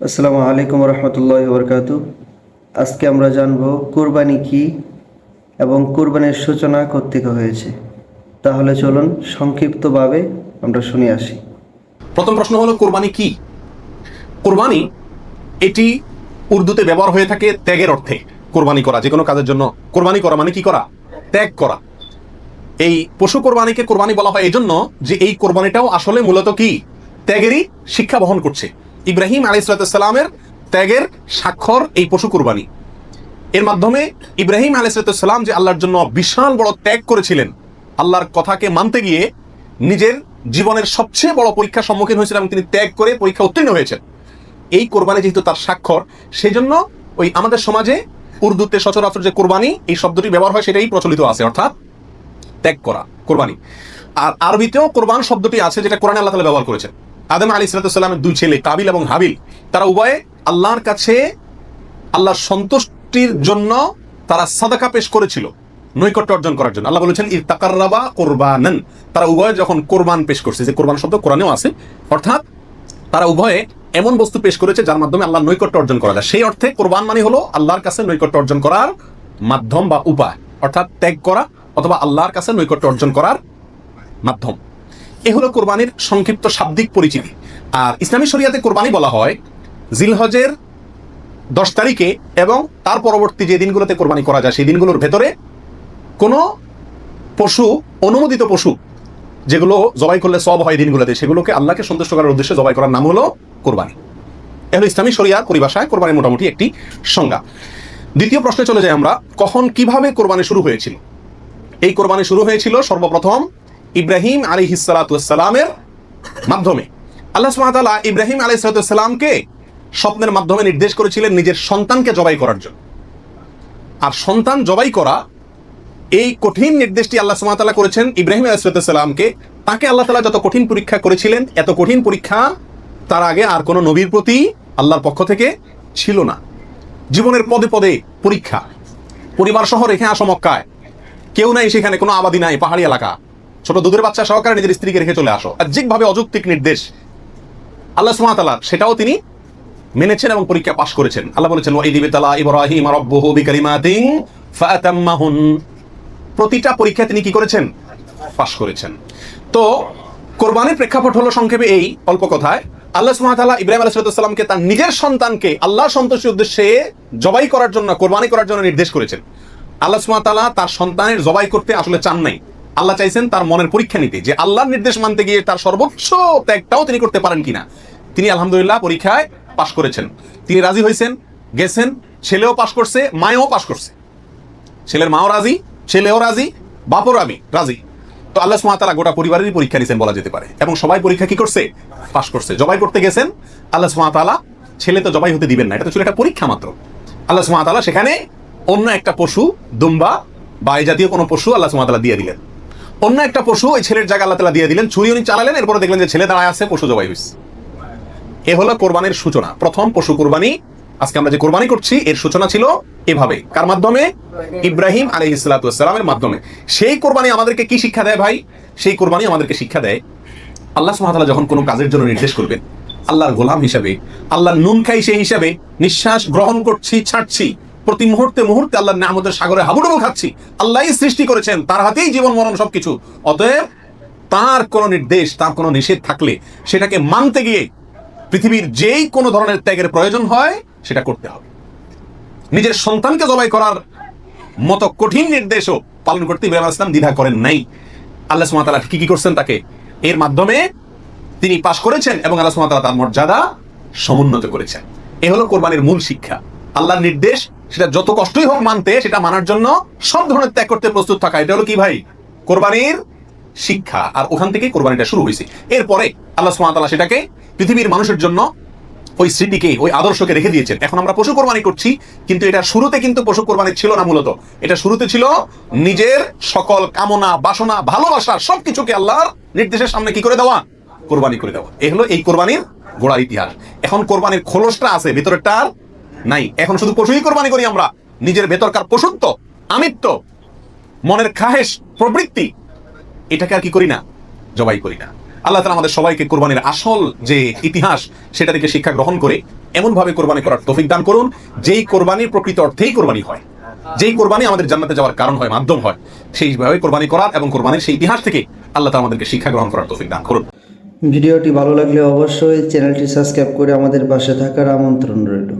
আসসালামু আলাইকুম রহমতুল্লাহ বরকাতু। আজকে আমরা জানব কোরবানি কি এবং কোরবানির সূচনা কোত্থেকে হয়েছে। তাহলে চলুন সংক্ষিপ্তভাবে আমরা শুনে আসি। প্রথম প্রশ্ন হলো কোরবানি কি? কোরবানি এটি উর্দুতে ব্যবহার হয়ে থাকে ত্যাগের অর্থে। কোরবানি করা, যে কোনো কাজের জন্য কোরবানি করা মানে কি করা? ত্যাগ করা। এই পশু কোরবানিকে কোরবানি বলা হয় এই জন্য যে এই কোরবানিটাও আসলে মূলত কি ত্যাগেরই শিক্ষা বহন করছে। ইব্রাহিম আলাইহিস সালামের ত্যাগের স্বাক্ষর এই পশু কোরবানি। এর মাধ্যমে ইব্রাহিম আলাইহিস সালাম যে আল্লাহর জন্য বিশাল বড় ত্যাগ করেছিলেন, আল্লাহর কথাকে মানতে গিয়ে নিজের জীবনের সবচেয়ে বড় পরীক্ষার সম্মুখীন হয়েছিলেন এবং তিনি ত্যাগ করে পরীক্ষা উত্তীর্ণ হয়েছেন। এই কোরবানি যেহেতু তার স্বাক্ষর, সেই জন্য ওই আমাদের সমাজে উর্দুতে সচরাচর যে কোরবানি এই শব্দটি ব্যবহার হয় সেটাই প্রচলিত আছে, অর্থাৎ ত্যাগ করা, কোরবানি। আর আরবিতেও কোরবান শব্দটি আছে, যেটা কোরআনে আল্লাহ তাআলা ব্যবহার করেছেন। আদম আলাইহিস সালামের দুই ছেলে কাবিল এবং হাবিল, তারা উভয়ে আল্লাহর কাছে আল্লাহর সন্তুষ্টির জন্য তারা সাদাকা পেশ করেছিল, নৈকট্য অর্জন করার জন্য। আল্লাহ বলেছেন ইতাকাররাবা কুরবানান, তারা উভয়ে যখন কোরবান পেশ করছে, যে কোরবান শব্দ কোরআনেও আছে, অর্থাৎ তারা উভয়ে এমন বস্তু পেশ করেছে যার মাধ্যমে আল্লাহর নৈকট্য অর্জন করা যায়। সেই অর্থে কোরবান মানে হলো আল্লাহর কাছে নৈকট্য অর্জন করার মাধ্যম বা উপায়, অর্থাৎ ত্যাগ করা অথবা আল্লাহর কাছে নৈকট্য অর্জন করার মাধ্যম। এ হলো কোরবানির সংক্ষিপ্ত শাব্দিক পরিচিতি। আর ইসলামী শরিয়াতে কোরবানি বলা হয় জিলহজের 10 তারিখে এবং তার পরবর্তী যে দিনগুলোতে কোরবানি করা যায় সেই দিনগুলোর ভেতরে কোনো পশু, অনুমোদিত পশু যেগুলো জবাই করলে সওয়াব হয় দিনগুলোতে, সেগুলোকে আল্লাহকে সন্তুষ্ট করার উদ্দেশ্যে জবাই করার নাম হলো কোরবানি। এ হলো ইসলামী শরিয়ার পরিভাষায় কোরবানির মোটামুটি একটি সংজ্ঞা। দ্বিতীয় প্রশ্নে চলে যাই আমরা, কখন কিভাবে কোরবানি শুরু হয়েছিল? এই কোরবানি শুরু হয়েছিল সর্বপ্রথম ইব্রাহিম আলাইহিস সালামের মাধ্যমে। আল্লাহ সুবহানাহু ওয়া তাআলা ইব্রাহিম আলাইহিস সালামকে স্বপ্নের মাধ্যমে নির্দেশ করেছিলেন নিজের সন্তানকে জবাই করার জন্য। আর সন্তান জবাই করা, এই কঠিন নির্দেশটি আল্লাহ সুবহানাহু ওয়া তাআলা করেছেন ইব্রাহিম আলাইহিস সালামকে। তাকে আল্লাহ তাআলা যত কঠিন পরীক্ষা করেছিলেন, এত কঠিন পরীক্ষা তার আগে আর কোনো নবীর প্রতি আল্লাহর পক্ষ থেকে ছিল না। জীবনের পদে পদে পরীক্ষা। পরিবার সহ রেখে আসো মক্কায়, কেউ নাই সেখানে, কোনো আবাদি নাই, পাহাড়ি এলাকা, ছোট দুধের বাচ্চা সহকারে নিজের স্ত্রীকে রেখে চলে আসো। বাহ্যিকভাবে অযৌক্তিক নির্দেশ আল্লাহ সুবহানাহু ওয়া তাআলা, সেটাও তিনি মেনেছেন এবং পরীক্ষা পাশ করেছেন। আল্লাহ বলেছেন ওয়া ইযিবতালা ইব্রাহিম রাব্বুহু বিকালিমাতিন ফাআতাম্মাহুন, প্রতিটা পরীক্ষা তিনি কি করেছেন? পাশ করেছেন। তো কোরবানির প্রেক্ষাপট হলো সংক্ষেপে এই অল্প কথায়, আল্লাহ সুবহানাহু ওয়া তাআলা ইব্রাহিম আলাইহিস সালামকে তার নিজের সন্তানকে আল্লাহ সন্তুষ্টির উদ্দেশ্যে জবাই করার জন্য, কোরবানি করার জন্য নির্দেশ করেছেন। আল্লাহ সুবহানাহু ওয়া তাআলা তার সন্তানের জবাই করতে আসলে চান নাই, আল্লাহ চাইছেন তার মনের পরীক্ষা নিতে, যে আল্লাহর নির্দেশ মানতে গিয়ে তার সর্বোচ্চ ত্যাগটাও তিনি করতে পারেন কিনা। তিনি আলহামদুলিল্লাহ পরীক্ষায় পাশ করেছেন, তিনি রাজি হয়েছেন, গেছেন, ছেলেও পাশ করছে, মায়েও পাশ করছে, ছেলের মাও রাজি, ছেলেও রাজি, বাপও রাজি। তো আল্লাহ সুবহানাহু ওয়া তাআলা গোটা পরিবারেরই পরীক্ষা নিয়েছেন বলা যেতে পারে, এবং সবাই পরীক্ষা কি করছে? পাশ করছে। জবাই করতে গেছেন আল্লাহ সুবহানাহু ওয়া তাআলা, ছেলে তো জবাই হতে দিবেন না, এটা তো ছিল একটা পরীক্ষা মাত্র। আল্লাহ সুবহানাহু ওয়া তাআলা সেখানে অন্য একটা পশু, দুম্বা বা এই জাতীয় কোনো পশু আল্লাহ সুবহানাহু ওয়া তাআলা দিয়ে দিলেন। অন্য একটা পশু ওই ছেলের জায়গায় আল্লাহ তাআলা দিয়ে দিলেন, ছুরি উনি চালালেন, এরপরে দেখলেন যে ছেলে দাঁড়ায় আছে, পশু জবাই হয়েছে। এ হলো কোরবানির সূচনা, প্রথম পশু কোরবানি। আজকে আমরা যে কোরবানি করছি এর সূচনা ছিল এভাবে, কার মাধ্যমে? ইব্রাহিম আলাইহিস সালামের মাধ্যমে। সেই কোরবানি আমাদেরকে কি শিক্ষা দেয় ভাই? সেই কোরবানি আমাদেরকে শিক্ষা দেয়, আল্লাহ সুবহানাহু ওয়া তাআলা যখন কোনো কাজের জন্য নির্দেশ করবেন, আল্লাহর গোলাম হিসাবে, আল্লাহর নুন খাই সেই হিসাবে নিঃশ্বাস গ্রহণ করছি, ছাড়ছি, প্রতি মুহূর্তে মুহূর্তে আল্লাহর নিয়ামতের সাগরে হাবুডুবু খাচ্ছি। আল্লাহই সৃষ্টি করেছেন, তার হাতেই জীবন মরণ সবকিছু। অতএব তার কোনো নির্দেশ, তার কোনো নিষেধ থাকলে সেটাকে মানতে গিয়ে পৃথিবীর যেই কোনো ধরনের ত্যাগের প্রয়োজন হয় সেটা করতে হবে। নিজের সন্তানকে জবাই করার মতো কঠিন নির্দেশও পালন করতে ইব্রাহিম আলাইহিস সালাম দ্বিধা করেন নাই। আল্লাহ সুবহানাহু ওয়া তাআলা কি করছেন? তাকে এর মাধ্যমে তিনি পাশ করেছেন এবং আল্লাহ সুবহানাহু ওয়া তাআলা তার মর্যাদা সমুন্নত করেছেন। এ হলো কোরবানির মূল শিক্ষা। আল্লাহর নির্দেশ, সেটা যত কষ্টই হোক মানতে, সেটা মানার জন্য সব ধরনের ত্যাগ করতে প্রস্তুত থাকা, এটা হলো কি ভাই? কোরবানির শিক্ষা। আর ওখান থেকে কোরবানিটা শুরু হয়েছে। এরপরে আল্লাহ সুবহানাহু ওয়া তাআলা সেটাকে পৃথিবীর মানুষের জন্য ওই স্মৃতিকে, ওই আদর্শকে রেখে দিয়েছেন। এখন আমরা পশু কোরবানি করছি, কিন্তু এটা শুরুতে কিন্তু পশু কোরবানি ছিল না। মূলত এটা শুরুতে ছিল নিজের সকল কামনা, বাসনা, ভালোবাসা সবকিছুকে আল্লাহর নির্দেশের সামনে কি করে দেওয়া? কোরবানি করে দেওয়া। এই হলো এই কোরবানির গোড়ার ইতিহাস। এখন কোরবানির খোলসটা আছে, ভেতরেরটা আর নাই। এখন শুধু পশুই কোরবানি করি আমরা, নিজের ভেতরকার পশুত্ব, আমিত্ব, মনের খাহেশ, প্রবৃত্তি, এটাকে আর কি করি না? জবাই করি না। আল্লাহ তাআলা আমাদের সবাইকে কোরবানির আসল যে ইতিহাস সেটা থেকে শিক্ষা গ্রহণ করে এমনভাবে কোরবানি করার তৌফিক দান করুন যেই কোরবানি প্রকৃত অর্থেই কোরবানি হয়, যেই কোরবানি আমাদের জান্নাতে যাওয়ার কারণ হয়, মাধ্যম হয়, সেইভাবে কোরবানি করার এবং কোরবানির সেই ইতিহাস থেকে আল্লাহ তাআলা আমাদেরকে শিক্ষা গ্রহণ করার তৌফিক দান করুন। ভিডিওটি ভালো লাগলে অবশ্যই চ্যানেলটি সাবস্ক্রাইব করে আমাদের পাশে থাকার আমন্ত্রণ রইল।